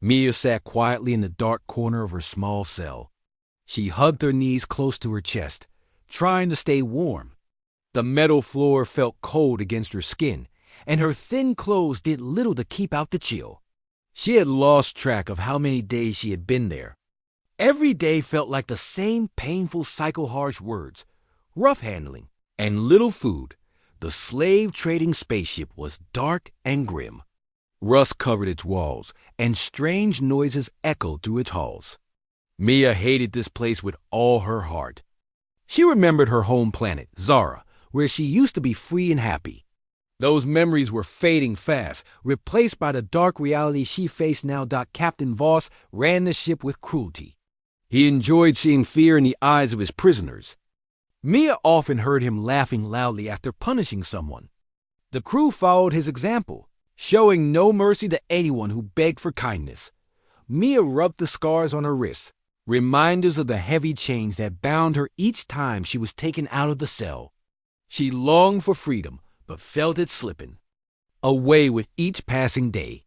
Mia sat quietly in the dark corner of her small cell. She hugged her knees close to her chest, trying to stay warm. The metal floor felt cold against her skin, and her thin clothes did little to keep out the chill. She had lost track of how many days she had been there. Every day felt like the same painful cycle-harsh words, rough handling, and little food. The slave-trading spaceship was dark and grim. Rust covered its walls, and strange noises echoed through its halls. Mia hated this place with all her heart. She remembered her home planet, Zara, where she used to be free and happy. Those memories were fading fast, replaced by the dark reality she faced now. Captain Voss ran the ship with cruelty. He enjoyed seeing fear in the eyes of his prisoners. Mia often heard him laughing loudly after punishing someone. The crew followed his example, showing no mercy to anyone who begged for kindness. Mia rubbed the scars on her wrists, reminders of the heavy chains that bound her each time she was taken out of the cell. She longed for freedom, but felt it slipping away with each passing day.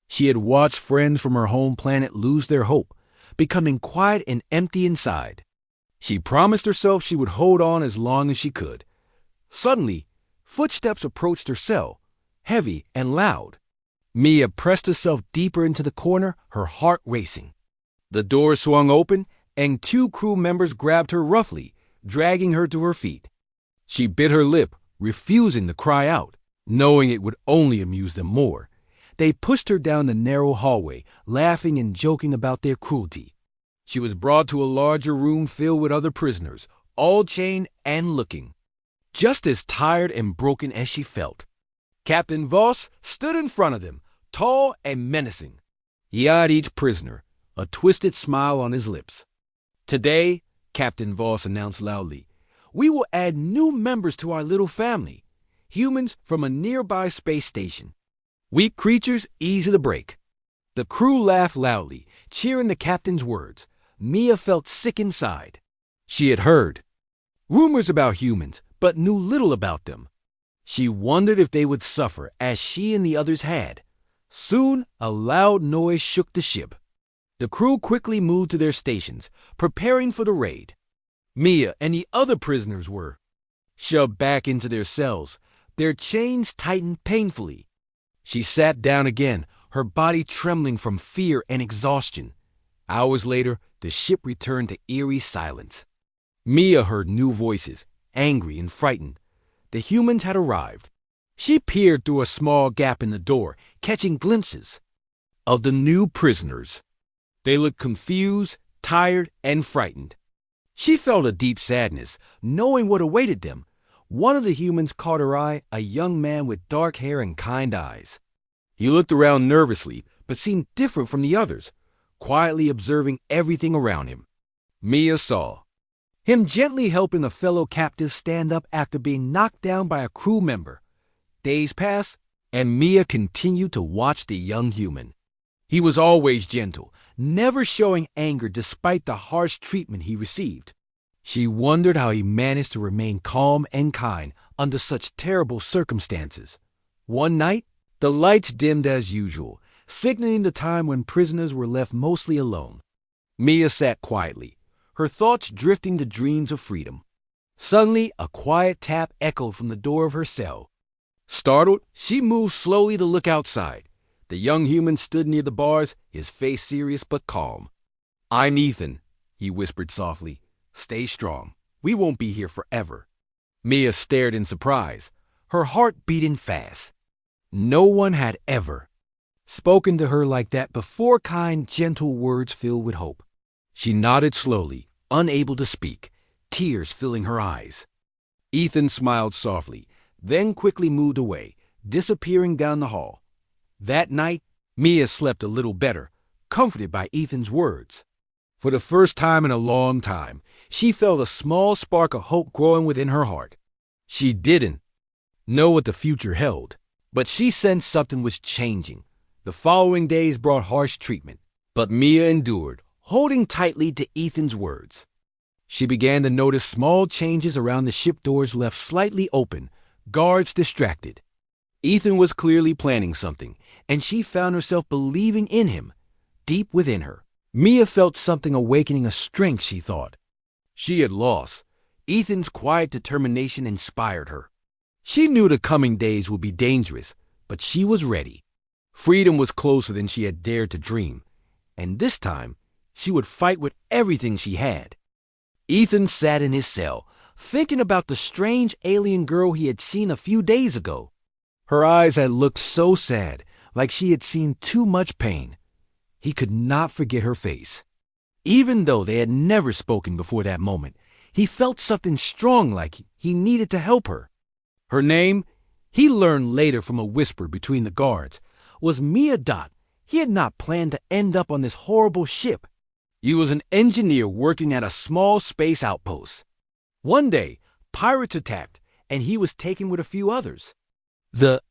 She had watched friends from her home planet lose their hope, becoming quiet and empty inside. She promised herself she would hold on as long as she could. Suddenly, footsteps approached her cell, heavy and loud. Mia pressed herself deeper into the corner, her heart racing. The door swung open, and 2 crew members grabbed her roughly, dragging her to her feet. She bit her lip, refusing to cry out, knowing it would only amuse them more. They pushed her down the narrow hallway, laughing and joking about their cruelty. She was brought to a larger room filled with other prisoners, all chained and looking just as tired and broken as she felt. Captain Voss stood in front of them, tall and menacing. He eyed each prisoner, a twisted smile on his lips. "Today," Captain Voss announced loudly, "we will add new members to our little family, humans from a nearby space station. Weak creatures easy to break." The crew laughed loudly, cheering the captain's words. Mia felt sick inside. She had heard rumors about humans, but knew little about them. She wondered if they would suffer as she and the others had. Soon, a loud noise shook the ship. The crew quickly moved to their stations, preparing for the raid. Mia and the other prisoners were shoved back into their cells, their chains tightened painfully. She sat down again, her body trembling from fear and exhaustion. Hours later, the ship returned to eerie silence. Mia heard new voices, angry and frightened. The humans had arrived. She peered through a small gap in the door, catching glimpses of the new prisoners. They looked confused, tired, and frightened. She felt a deep sadness, knowing what awaited them. One of the humans caught her eye, a young man with dark hair and kind eyes. He looked around nervously, but seemed different from the others, quietly observing everything around him. Mia saw him gently helping a fellow captive stand up after being knocked down by a crew member. Days passed, and Mia continued to watch the young human. He was always gentle, never showing anger despite the harsh treatment he received. She wondered how he managed to remain calm and kind under such terrible circumstances. One night, the lights dimmed as usual, signaling the time when prisoners were left mostly alone. Mia sat quietly, her thoughts drifting to dreams of freedom. Suddenly, a quiet tap echoed from the door of her cell. Startled, she moved slowly to look outside. The young human stood near the bars, his face serious but calm. "I'm Ethan," he whispered softly. "Stay strong. We won't be here forever." Mia stared in surprise, her heart beating fast. No one had ever spoken to her like that before, kind, gentle words filled with hope. She nodded slowly, unable to speak, tears filling her eyes. Ethan smiled softly, then quickly moved away, disappearing down the hall. That night, Mia slept a little better, comforted by Ethan's words. For the first time in a long time, she felt a small spark of hope growing within her heart. She didn't know what the future held, but she sensed something was changing. The following days brought harsh treatment, but Mia endured, holding tightly to Ethan's words. She began to notice small changes around the ship doors left slightly open, guards distracted. Ethan was clearly planning something, and she found herself believing in him. deep within her. Mia felt something awakening a strength she thought she had lost. Ethan's quiet determination inspired her. She knew the coming days would be dangerous, but she was ready. Freedom was closer than she had dared to dream, and this time she would fight with everything she had. Ethan sat in his cell, thinking about the strange alien girl he had seen a few days ago. Her eyes had looked so sad, like she had seen too much pain. He could not forget her face. Even though they had never spoken before that moment, he felt something strong, like he needed to help her. Her name, he learned later from a whisper between the guards, was Mia Dot. He had not planned to end up on this horrible ship. He was an engineer working at a small space outpost. One day, pirates attacked, and he was taken with a few others. The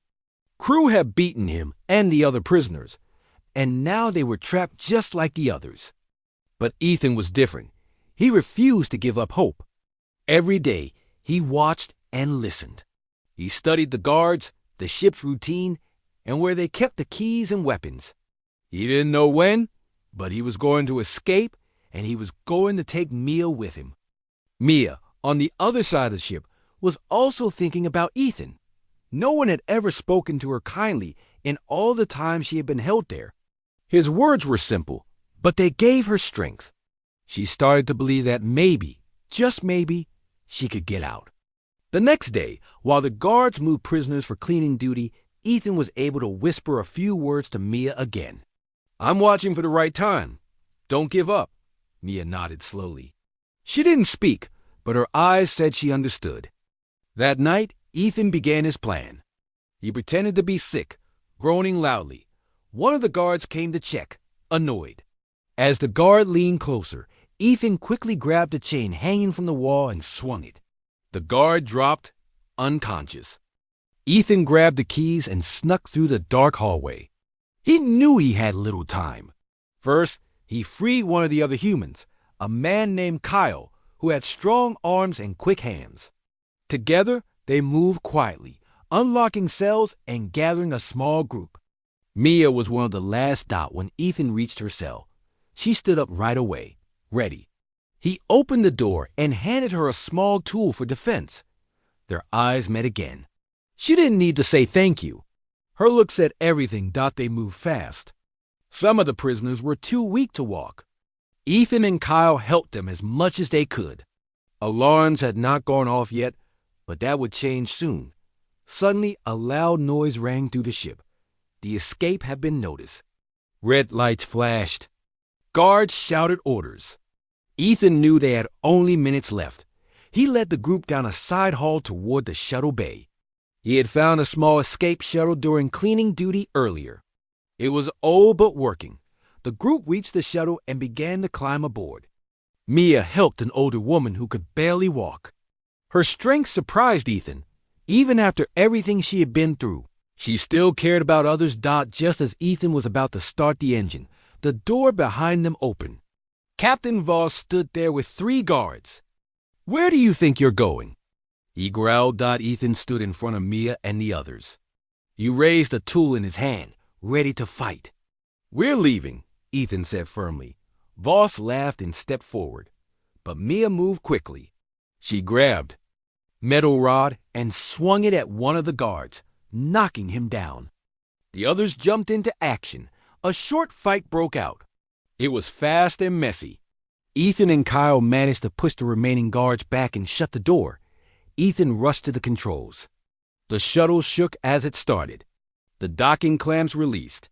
crew had beaten him and the other prisoners, and now they were trapped just like the others. But Ethan was different. He refused to give up hope. Every day, he watched and listened. He studied the guards, the ship's routine, and where they kept the keys and weapons. He didn't know when, but he was going to escape, and he was going to take Mia with him. Mia, on the other side of the ship, was also thinking about Ethan. No one had ever spoken to her kindly in all the time she had been held there. His words were simple, but they gave her strength. She started to believe that maybe, just maybe, she could get out. The next day, while the guards moved prisoners for cleaning duty, Ethan was able to whisper a few words to Mia again. "I'm watching for the right time. Don't give up." Mia nodded slowly. She didn't speak, but her eyes said she understood. That night, Ethan began his plan. He pretended to be sick, groaning loudly. One of the guards came to check, annoyed. As the guard leaned closer, Ethan quickly grabbed a chain hanging from the wall and swung it. The guard dropped, unconscious. Ethan grabbed the keys and snuck through the dark hallway. He knew he had little time. First, he freed one of the other humans, a man named Kyle, who had strong arms and quick hands. Together, they moved quietly, unlocking cells and gathering a small group. Mia was one of the last Dot when Ethan reached her cell. She stood up right away, ready. He opened the door and handed her a small tool for defense. Their eyes met again. She didn't need to say thank you. Her look said everything. They moved fast. Some of the prisoners were too weak to walk. Ethan and Kyle helped them as much as they could. Alarms had not gone off yet, but that would change soon. Suddenly, a loud noise rang through the ship. The escape had been noticed. Red lights flashed. Guards shouted orders. Ethan knew they had only minutes left. He led the group down a side hall toward the shuttle bay. He had found a small escape shuttle during cleaning duty earlier. It was old but working. The group reached the shuttle and began to climb aboard. Mia helped an older woman who could barely walk. Her strength surprised Ethan. Even after everything she had been through, she still cared about others. Just as Ethan was about to start the engine, the door behind them opened. Captain Voss stood there with 3 guards. "Where do you think you're going?" He growled. Ethan stood in front of Mia and the others. He raised a tool in his hand, ready to fight. "We're leaving," Ethan said firmly. Voss laughed and stepped forward, but Mia moved quickly. She grabbed metal rod and swung it at one of the guards, knocking him down. The others jumped into action. A short fight broke out. It was fast and messy. Ethan and Kyle managed to push the remaining guards back and shut the door. Ethan rushed to the controls. The shuttle shook as it started. The docking clamps released.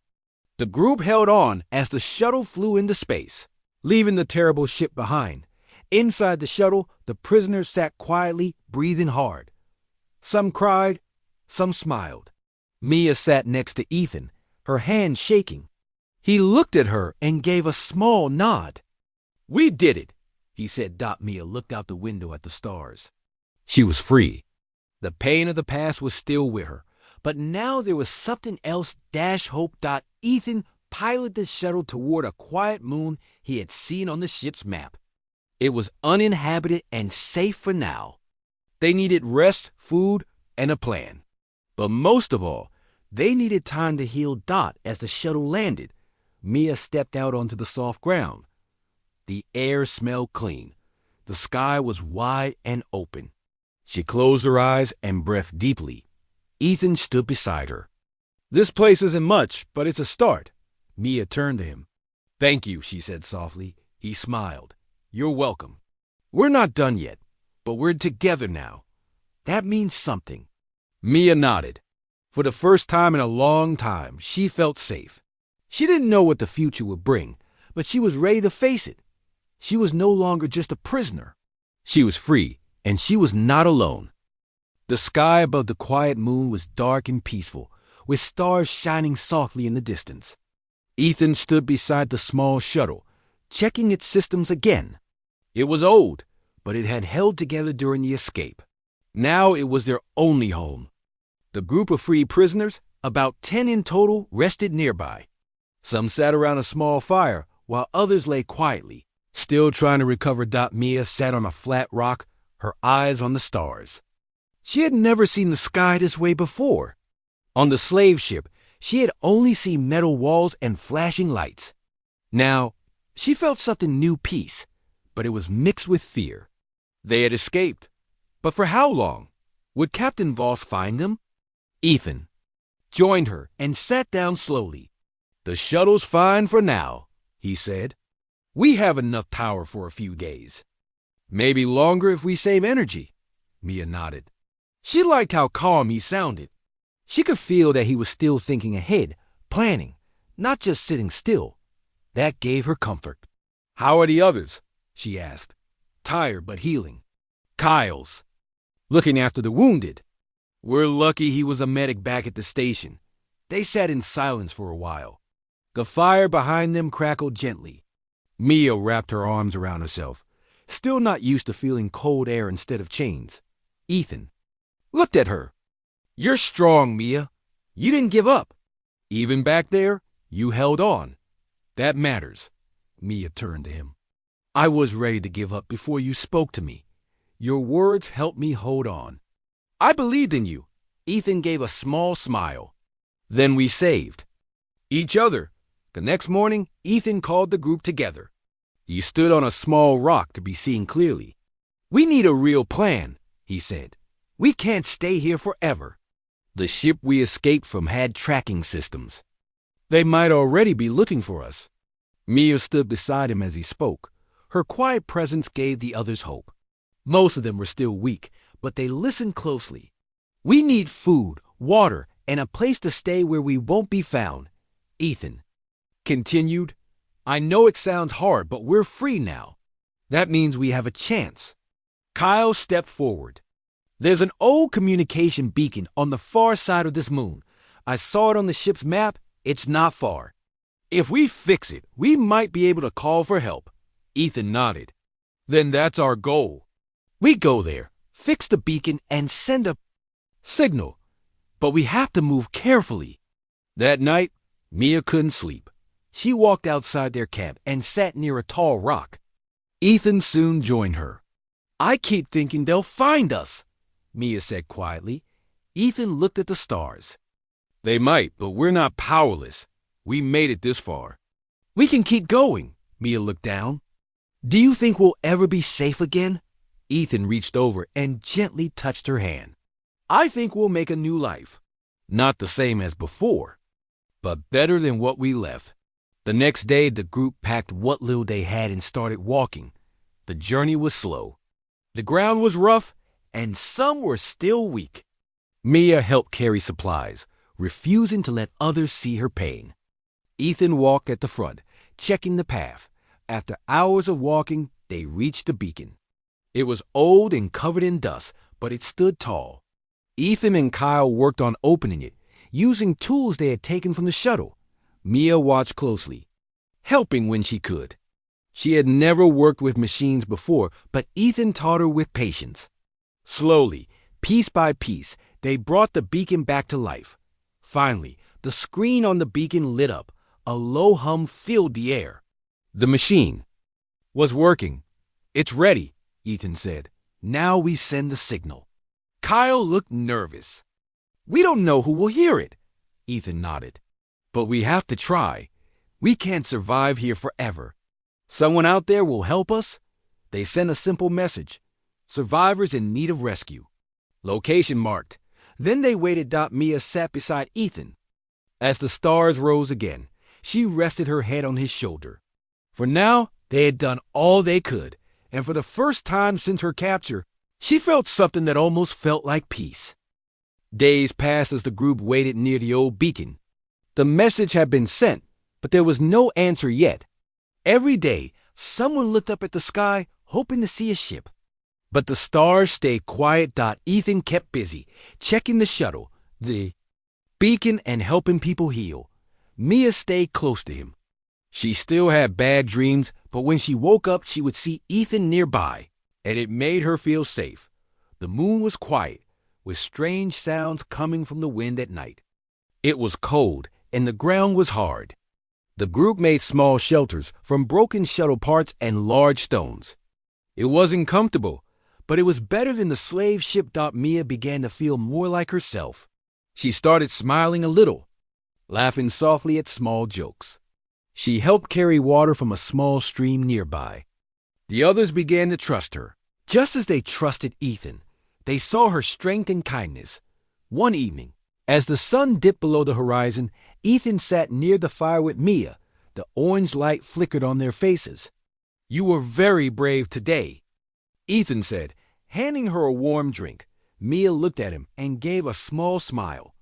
The group held on as the shuttle flew into space, leaving the terrible ship behind. Inside the shuttle, the prisoners sat quietly, breathing hard. Some cried, some smiled. Mia sat next to Ethan, her hand shaking. He looked at her and gave a small nod. "We did it," he said. Mia looked out the window at the stars. She was free. The pain of the past was still with her, but now there was something else. Hope. Ethan piloted the shuttle toward a quiet moon he had seen on the ship's map. It was uninhabited and safe for now. They needed rest, food, and a plan. But most of all, they needed time to heal. As the shuttle landed, Mia stepped out onto the soft ground. The air smelled clean. The sky was wide and open. She closed her eyes and breathed deeply. Ethan stood beside her. "This place isn't much, but it's a start." Mia turned to him. "Thank you," she said softly. He smiled. "You're welcome. We're not done yet, but we're together now. That means something." Mia nodded. For the first time in a long time, she felt safe. She didn't know what the future would bring, but she was ready to face it. She was no longer just a prisoner. She was free, and she was not alone. The sky above the quiet moon was dark and peaceful, with stars shining softly in the distance. Ethan stood beside the small shuttle, checking its systems again. It was old, but it had held together during the escape. Now it was their only home. The group of free prisoners, about 10 in total, rested nearby. Some sat around a small fire, while others lay quietly, still trying to recover. Mia sat on a flat rock, her eyes on the stars. She had never seen the sky this way before. On the slave ship, she had only seen metal walls and flashing lights. Now, she felt something new, peace, but it was mixed with fear. They had escaped. But for how long? Would Captain Voss find them? Ethan joined her and sat down slowly. "The shuttle's fine for now," he said. "We have enough power for a few days. Maybe longer if we save energy." Mia nodded. She liked how calm he sounded. She could feel that he was still thinking ahead, planning, not just sitting still. That gave her comfort. "How are the others?" she asked. "Tired but healing." "Kyle's looking after the wounded. We're lucky he was a medic back at the station." They sat in silence for a while. The fire behind them crackled gently. Mia wrapped her arms around herself, still not used to feeling cold air instead of chains. Ethan looked at her. "You're strong, Mia. You didn't give up. Even back there, you held on. That matters." Mia turned to him. "I was ready to give up before you spoke to me. Your words helped me hold on. I believed in you." Ethan gave a small smile. "Then we saved each other." The next morning, Ethan called the group together. He stood on a small rock to be seen clearly. "We need a real plan," he said. "We can't stay here forever." The ship we escaped from had tracking systems. They might already be looking for us. Mia stood beside him as he spoke. Her quiet presence gave the others hope. Most of them were still weak, but they listened closely. "We need food, water, and a place to stay where we won't be found," Ethan continued. "I know it sounds hard, but we're free now. That means we have a chance." Kyle stepped forward. "There's an old communication beacon on the far side of this moon. I saw it on the ship's map. It's not far. If we fix it, we might be able to call for help." Ethan nodded. "Then that's our goal. We go there, fix the beacon, and send a signal. But we have to move carefully." That night, Mia couldn't sleep. She walked outside their camp and sat near a tall rock. Ethan soon joined her. "I keep thinking they'll find us," Mia said quietly. Ethan looked at the stars. "They might, but we're not powerless. We made it this far. We can keep going." Mia looked down. "Do you think we'll ever be safe again?" Ethan reached over and gently touched her hand. "I think we'll make a new life. Not the same as before, but better than what we left." The next day, the group packed what little they had and started walking. The journey was slow. The ground was rough, and some were still weak. Mia helped carry supplies, refusing to let others see her pain. Ethan walked at the front, checking the path. After hours of walking, they reached the beacon. It was old and covered in dust, but it stood tall. Ethan and Kyle worked on opening it, using tools they had taken from the shuttle. Mia watched closely, helping when she could. She had never worked with machines before, but Ethan taught her with patience. Slowly, piece by piece, they brought the beacon back to life. Finally, the screen on the beacon lit up. A low hum filled the air. The machine was working. "It's ready," Ethan said. "Now we send the signal." Kyle looked nervous. "We don't know who will hear it," Ethan nodded. "But we have to try. We can't survive here forever. Someone out there will help us. They sent a simple message. Survivors in need of rescue. Location marked. Then they waited. Mia sat beside Ethan. As the stars rose again, she rested her head on his shoulder. For now, they had done all they could, and for the first time since her capture, she felt something that almost felt like peace. Days passed as the group waited near the old beacon. The message had been sent, but there was no answer yet. Every day, someone looked up at the sky, hoping to see a ship. But the stars stayed quiet. Ethan kept busy, checking the shuttle, the beacon, and helping people heal. Mia stayed close to him. She still had bad dreams, but when she woke up, she would see Ethan nearby, and it made her feel safe. The moon was quiet, with strange sounds coming from the wind at night. It was cold, and the ground was hard. The group made small shelters from broken shuttle parts and large stones. It wasn't comfortable, but it was better than the slave ship. Mia began to feel more like herself. She started smiling a little, laughing softly at small jokes. She helped carry water from a small stream nearby. The others began to trust her, just as they trusted Ethan. They saw her strength and kindness. One evening, as the sun dipped below the horizon, Ethan sat near the fire with Mia. The orange light flickered on their faces. "You were very brave today," Ethan said, handing her a warm drink. Mia looked at him and gave a small smile.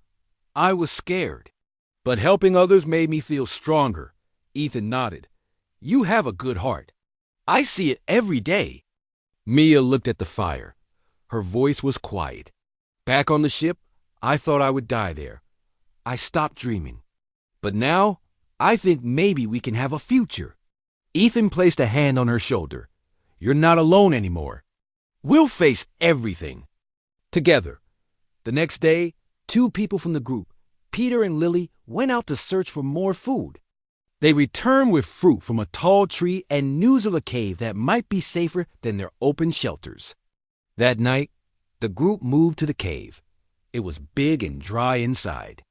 "I was scared, but helping others made me feel stronger." Ethan nodded. "You have a good heart. I see it every day." Mia looked at the fire. Her voice was quiet. "Back on the ship, I thought I would die there. I stopped dreaming. But now, I think maybe we can have a future." Ethan placed a hand on her shoulder. "You're not alone anymore. We'll face everything together." The next day, 2 people from the group, Peter and Lily, went out to search for more food. They returned with fruit from a tall tree and news of a cave that might be safer than their open shelters. That night, the group moved to the cave. It was big and dry inside.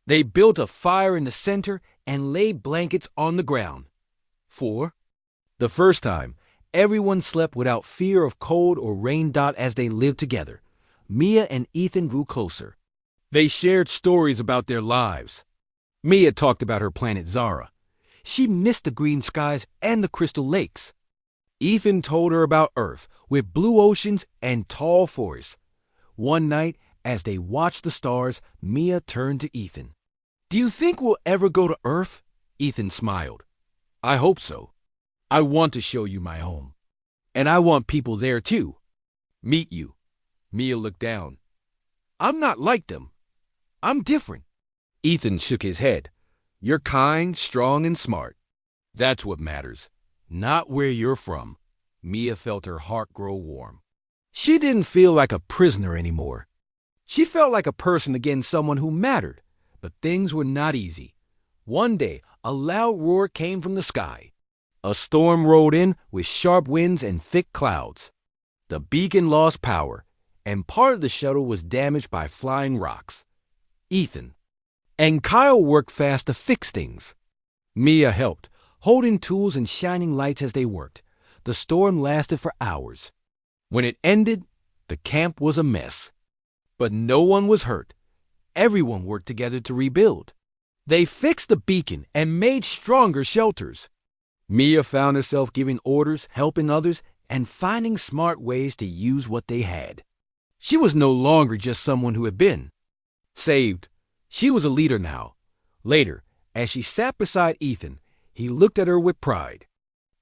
They built a fire in the center and laid blankets on the ground. For the first time, everyone slept without fear of cold or rain. As they lived together, Mia and Ethan grew closer. They shared stories about their lives. Mia talked about her planet Zara. She missed the green skies and the crystal lakes. Ethan told her about Earth, with blue oceans and tall forests. One night, as they watched the stars, Mia turned to Ethan. "Do you think we'll ever go to Earth?" Ethan smiled. "I hope so. I want to show you my home. And I want people there too. Meet you." Mia looked down. "I'm not like them. I'm different." Ethan shook his head. "You're kind, strong, and smart. That's what matters, not where you're from." Mia felt her heart grow warm. She didn't feel like a prisoner anymore. She felt like a person again, someone who mattered. But things were not easy. One day, a loud roar came from the sky. A storm rolled in with sharp winds and thick clouds. The beacon lost power, and part of the shuttle was damaged by flying rocks. Ethan and Kyle worked fast to fix things. Mia helped, holding tools and shining lights as they worked. The storm lasted for hours. When it ended, the camp was a mess. But no one was hurt. Everyone worked together to rebuild. They fixed the beacon and made stronger shelters. Mia found herself giving orders, helping others, and finding smart ways to use what they had. She was no longer just someone who had been saved. She was a leader now. Later, as she sat beside Ethan, he looked at her with pride.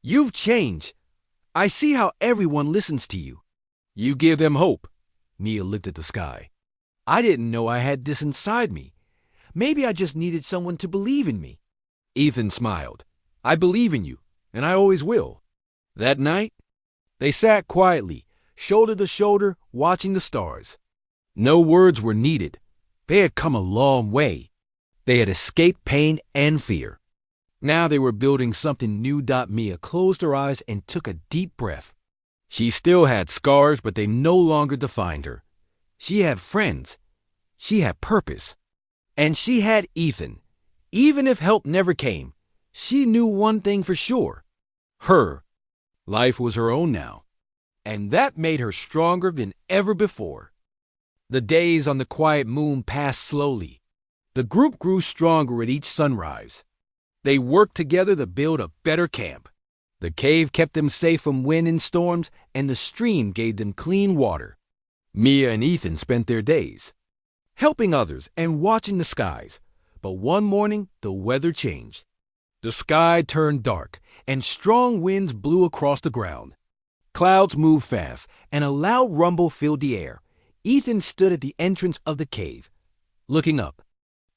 "You've changed. I see how everyone listens to you. You give them hope." Mia looked at the sky. "I didn't know I had this inside me. Maybe I just needed someone to believe in me." Ethan smiled. "I believe in you, and I always will." That night, they sat quietly, shoulder to shoulder, watching the stars. No words were needed. They had come a long way. They had escaped pain and fear. Now they were building something new. Mia closed her eyes and took a deep breath. She still had scars, but they no longer defined her. She had friends. She had purpose. And she had Ethan. Even if help never came, She knew one thing for sure. Her life was her own now, and that made her stronger than ever before. The days on the quiet moon passed slowly. The group grew stronger at each sunrise. They worked together to build a better camp. The cave kept them safe from wind and storms, and the stream gave them clean water. Mia and Ethan spent their days helping others and watching the skies. But one morning, the weather changed. The sky turned dark, and strong winds blew across the ground. Clouds moved fast, and a loud rumble filled the air. Ethan stood at the entrance of the cave, looking up.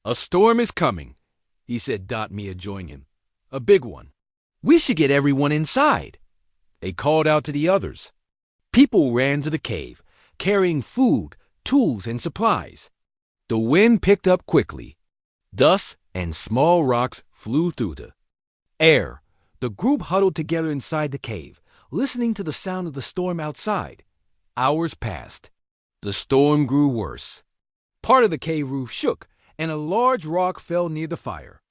"A storm is coming," he said. Mia joined him. "A big one. We should get everyone inside." They called out to the others. People ran to the cave, carrying food, tools, and supplies. The wind picked up quickly. Dust and small rocks flew through the air. The group huddled together inside the cave, listening to the sound of the storm outside. Hours passed. The storm grew worse. Part of the cave roof shook, and a large rock fell near the fire.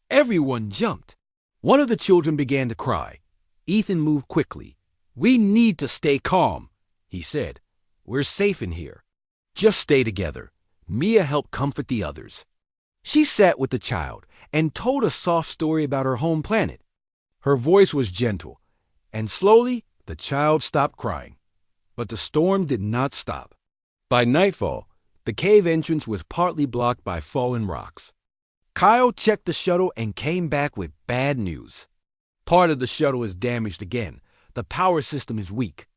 Everyone jumped. One of the children began to cry. Ethan moved quickly. "We need to stay calm," he said. "We're safe in here. Just stay together." Mia helped comfort the others. She sat with the child and told a soft story about her home planet. Her voice was gentle, and slowly the child stopped crying. But the storm did not stop. By nightfall, the cave entrance was partly blocked by fallen rocks. Kyle checked the shuttle and came back with bad news. Part of the shuttle is damaged again. The power system is weak.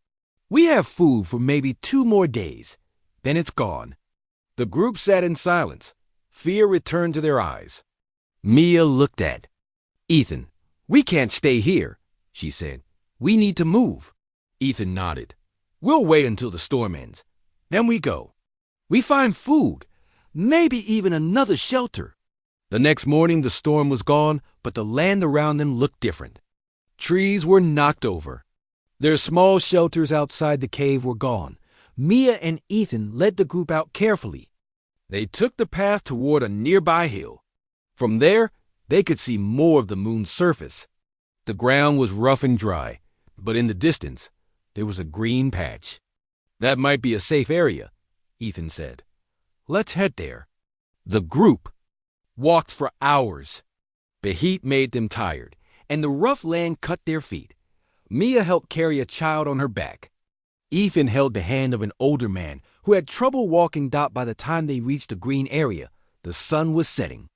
We have food for maybe 2 more days. Then it's gone. The group sat in silence. Fear returned to their eyes. Mia looked at Ethan. "We can't stay here," she said. "We need to move." Ethan nodded. "We'll wait until the storm ends. Then we go. We find food, maybe even another shelter." The next morning the storm was gone, but the land around them looked different. Trees were knocked over. Their small shelters outside the cave were gone. Mia and Ethan led the group out carefully. They took the path toward a nearby hill. From there, they could see more of the moon's surface. The ground was rough and dry, but in the distance, there was a green patch. "That might be a safe area," Ethan said. "Let's head there." The group walked for hours. The heat made them tired, and the rough land cut their feet. Mia helped carry a child on her back. Ethan held the hand of an older man who had trouble walking. By the time they reached the green area, the sun was setting.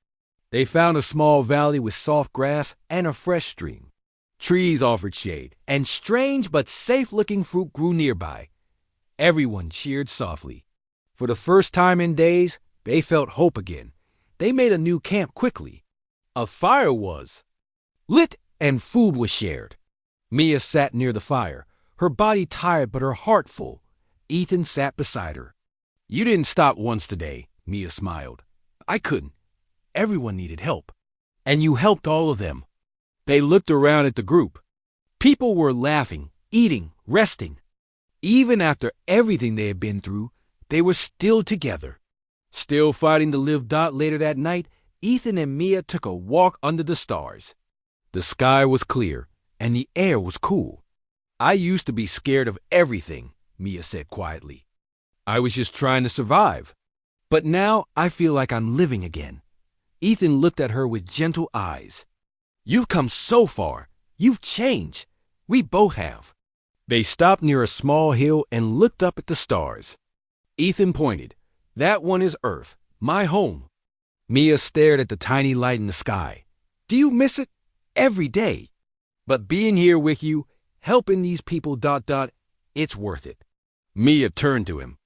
They found a small valley with soft grass and a fresh stream. Trees offered shade, and strange but safe-looking fruit grew nearby. Everyone cheered softly. For the first time in days, they felt hope again. They made a new camp quickly. A fire was lit and food was shared. Mia sat near the fire, her body tired but her heart full. Ethan sat beside her. "You didn't stop once today," Mia smiled. "I couldn't. Everyone needed help. And you helped all of them." They looked around at the group. People were laughing, eating, resting. Even after everything they had been through, they were still together. Still fighting to live. Later that night, Ethan and Mia took a walk under the stars. The sky was clear, and the air was cool. "I used to be scared of everything," Mia said quietly. "I was just trying to survive. But now I feel like I'm living again." Ethan looked at her with gentle eyes. "You've come so far. You've changed. We both have." They stopped near a small hill and looked up at the stars. Ethan pointed. "That one is Earth, my home." Mia stared at the tiny light in the sky. "Do you miss it?" "Every day. But being here with you, helping these people, it's worth it." Mia turned to him.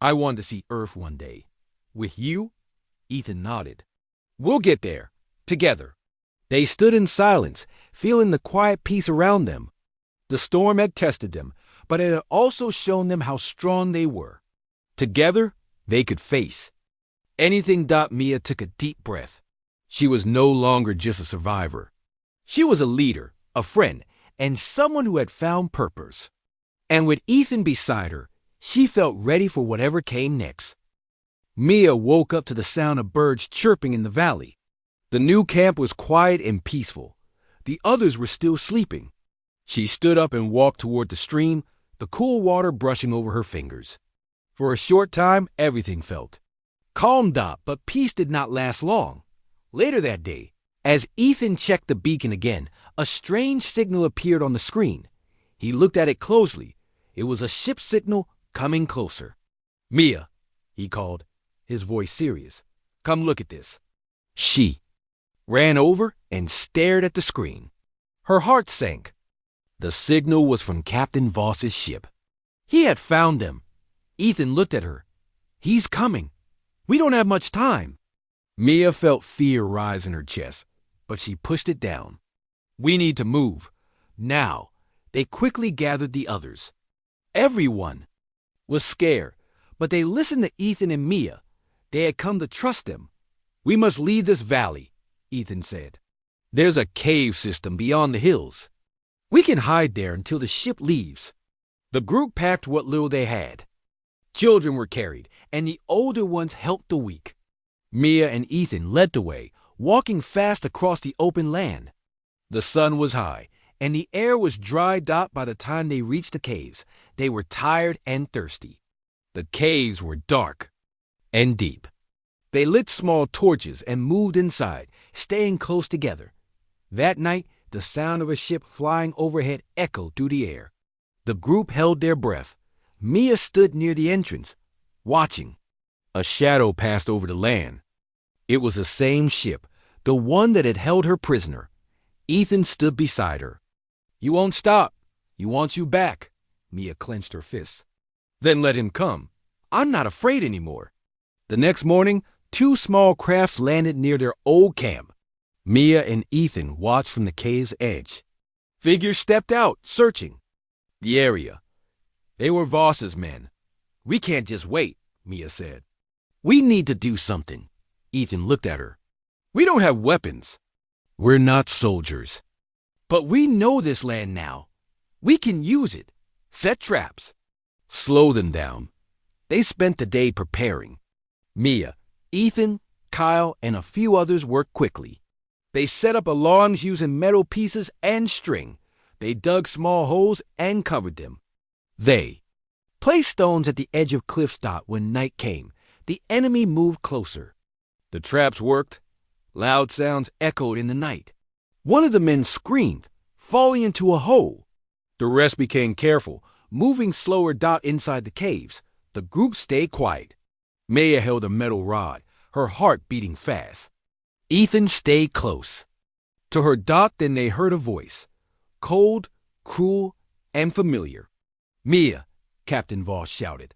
"I want to see Earth one day." "With you?" Ethan nodded. "We'll get there. Together." They stood in silence, feeling the quiet peace around them. The storm had tested them, but it had also shown them how strong they were. Together, they could face anything. Mia took a deep breath. She was no longer just a survivor. She was a leader, a friend, and someone who had found purpose. And with Ethan beside her, she felt ready for whatever came next. Mia woke up to the sound of birds chirping in the valley. The new camp was quiet and peaceful. The others were still sleeping. She stood up and walked toward the stream, the cool water brushing over her fingers. For a short time, everything felt calm, but peace did not last long. Later that day, as Ethan checked the beacon again, a strange signal appeared on the screen. He looked at it closely. It was a ship signal coming closer. "Mia," he called, his voice serious. "Come look at this." She ran over and stared at the screen. Her heart sank. The signal was from Captain Voss's ship. He had found them. Ethan looked at her. "He's coming. We don't have much time." Mia felt fear rise in her chest, but she pushed it down. "We need to move. Now." They quickly gathered the others. Everyone was scared, but they listened to Ethan and Mia. They had come to trust them. "We must leave this valley," Ethan said. "There's a cave system beyond the hills. We can hide there until the ship leaves." The group packed what little they had. Children were carried, and the older ones helped the weak. Mia and Ethan led the way, walking fast across the open land. The sun was high, and the air was dry. By the time they reached the caves, they were tired and thirsty. The caves were dark and deep. They lit small torches and moved inside, staying close together. That night, the sound of a ship flying overhead echoed through the air. The group held their breath. Mia stood near the entrance, watching. A shadow passed over the land. It was the same ship, the one that had held her prisoner. Ethan stood beside her. "You won't stop. He wants you back." Mia clenched her fists. "Then let him come. I'm not afraid anymore." The next morning, 2 small crafts landed near their old camp. Mia and Ethan watched from the cave's edge. Figures stepped out, searching the area. They were Voss's men. "We can't just wait," Mia said. "We need to do something." Ethan looked at her. "We don't have weapons. We're not soldiers. But we know this land now. We can use it. Set traps. Slow them down." They spent the day preparing. Mia, Ethan, Kyle, and a few others worked quickly. They set up alarms using metal pieces and string. They dug small holes and covered them. They placed stones at the edge of cliffs. When night came, the enemy moved closer. The traps worked. Loud sounds echoed in the night. One of the men screamed, falling into a hole. The rest became careful, moving slower. Inside the caves, the group stayed quiet. Maya held a metal rod, her heart beating fast. Ethan stayed close to her. Then they heard a voice, cold, cruel, and familiar. "Mia," Captain Voss shouted,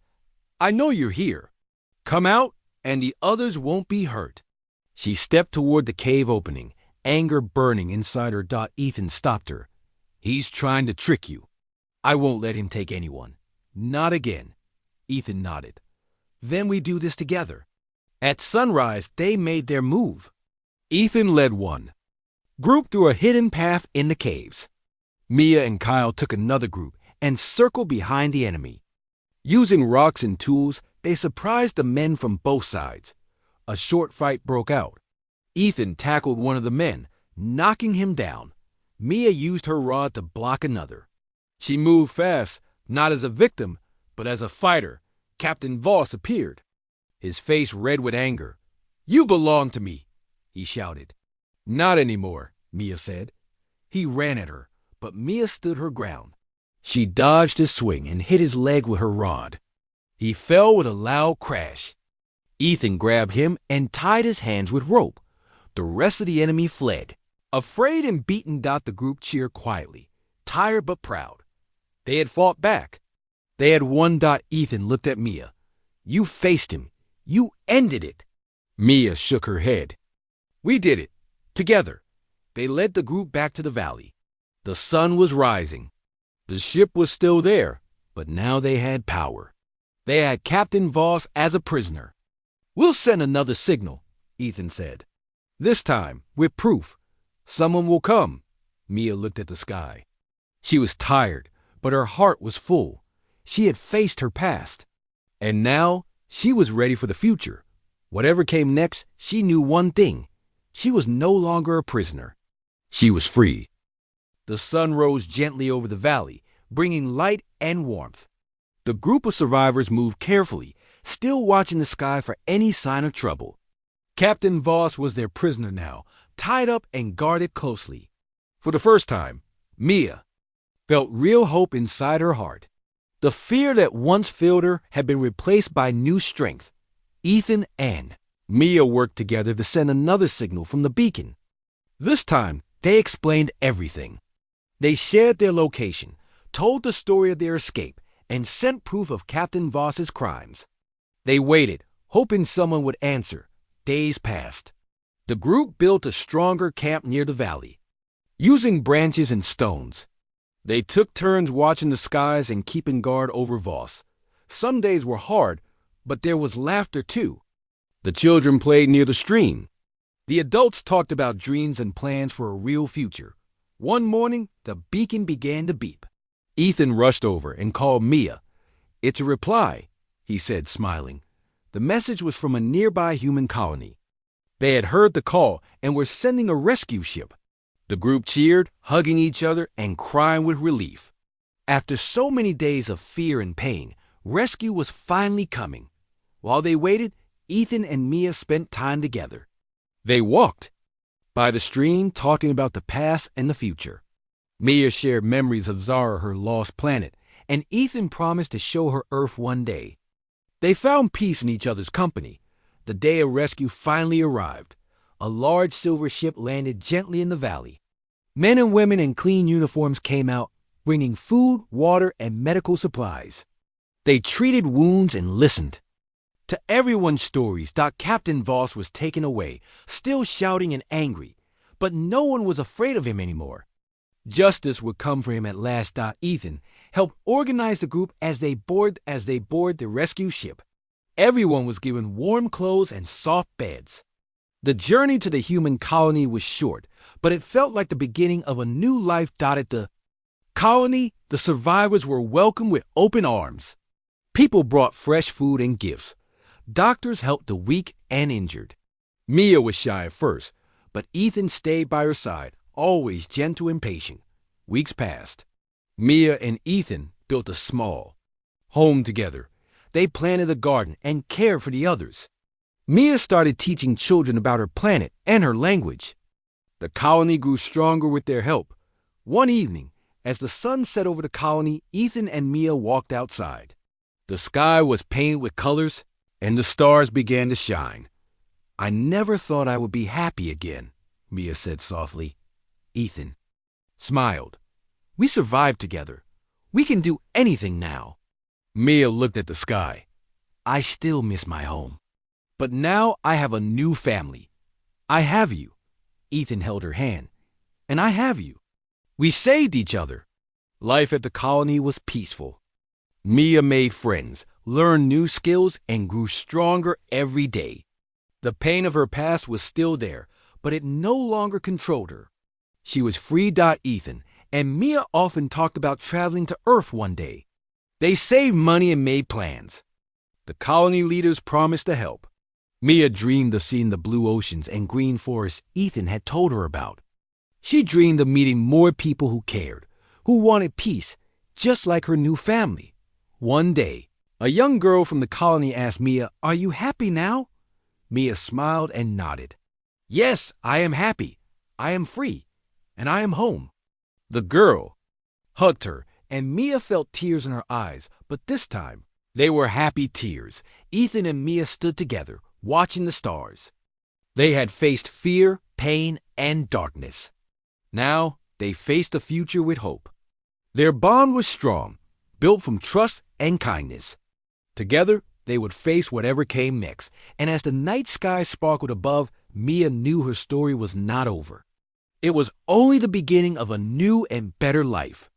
"I know you're here. Come out, and the others won't be hurt." She stepped toward the cave opening, anger burning inside her. Ethan stopped her. "He's trying to trick you. I won't let him take anyone. Not again." Ethan nodded. "Then we do this together." At sunrise, they made their move. Ethan led one group through a hidden path in the caves. Mia and Kyle took another group and circled behind the enemy. Using rocks and tools, they surprised the men from both sides. A short fight broke out. Ethan tackled one of the men, knocking him down. Mia used her rod to block another. She moved fast, not as a victim, but as a fighter. Captain Voss appeared, his face red with anger. "You belong to me," he shouted. "Not anymore," Mia said. He ran at her, but Mia stood her ground. She dodged his swing and hit his leg with her rod. He fell with a loud crash. Ethan grabbed him and tied his hands with rope. The rest of the enemy fled. Afraid and beaten. The group cheered quietly, tired but proud. They had fought back. They had won. Ethan looked at Mia. "You faced him. You ended it." Mia shook her head. "We did it. Together." They led the group back to the valley. The sun was rising. The ship was still there, but now they had power. They had Captain Voss as a prisoner. "We'll send another signal," Ethan said. "This time, with proof. Someone will come." Mia looked at the sky. She was tired, but her heart was full. She had faced her past. And now, she was ready for the future. Whatever came next, she knew one thing. She was no longer a prisoner. She was free. The sun rose gently over the valley, bringing light and warmth. The group of survivors moved carefully, still watching the sky for any sign of trouble. Captain Voss was their prisoner now, tied up and guarded closely. For the first time, Mia felt real hope inside her heart. The fear that once filled her had been replaced by new strength. Ethan and Mia worked together to send another signal from the beacon. This time, they explained everything. They shared their location, told the story of their escape, and sent proof of Captain Voss's crimes. They waited, hoping someone would answer. Days passed. The group built a stronger camp near the valley, using branches and stones. They took turns watching the skies and keeping guard over Voss. Some days were hard, but there was laughter too. The children played near the stream. The adults talked about dreams and plans for a real future. One morning, the beacon began to beep. Ethan rushed over and called Mia. "It's a reply," he said, smiling. The message was from a nearby human colony. They had heard the call and were sending a rescue ship. The group cheered, hugging each other and crying with relief. After so many days of fear and pain, rescue was finally coming. While they waited, Ethan and Mia spent time together. They walked by the stream, talking about the past and the future. Mia shared memories of Zara, her lost planet, and Ethan promised to show her Earth one day. They found peace in each other's company. The day of rescue finally arrived. A large silver ship landed gently in the valley. Men and women in clean uniforms came out, bringing food, water, and medical supplies. They treated wounds and listened to everyone's stories. Captain Voss was taken away, still shouting and angry, but no one was afraid of him anymore. Justice would come for him at last. Ethan helped organize the group as they board the rescue ship. Everyone was given warm clothes and soft beds. The journey to the human colony was short, but it felt like the beginning of a new life. At the colony, the survivors were welcomed with open arms. People brought fresh food and gifts. Doctors helped the weak and injured. Mia was shy at first, but Ethan stayed by her side, always gentle and patient. Weeks passed. Mia and Ethan built a small home together. They planted a garden and cared for the others. Mia started teaching children about her planet and her language. The colony grew stronger with their help. One evening, as the sun set over the colony, Ethan and Mia walked outside. The sky was painted with colors, and the stars began to shine. "I never thought I would be happy again," Mia said softly. Ethan smiled. "We survived together. We can do anything now." Mia looked at the sky. "I still miss my home. But now I have a new family. I have you." Ethan held her hand. "And I have you. We saved each other." Life at the colony was peaceful. Mia made friends, learned new skills, and grew stronger every day. The pain of her past was still there, but it no longer controlled her. She was free. Ethan and Mia often talked about traveling to Earth one day. They saved money and made plans. The colony leaders promised to help. Mia dreamed of seeing the blue oceans and green forests Ethan had told her about. She dreamed of meeting more people who cared, who wanted peace, just like her new family. One day, a young girl from the colony asked Mia, "Are you happy now?" Mia smiled and nodded. "Yes, I am happy. I am free. And I am home." The girl hugged her, and Mia felt tears in her eyes, but this time, they were happy tears. Ethan and Mia stood together, watching the stars. They had faced fear, pain, and darkness. Now, they faced the future with hope. Their bond was strong, built from trust and kindness. Together, they would face whatever came next, and as the night sky sparkled above, Mia knew her story was not over. It was only the beginning of a new and better life.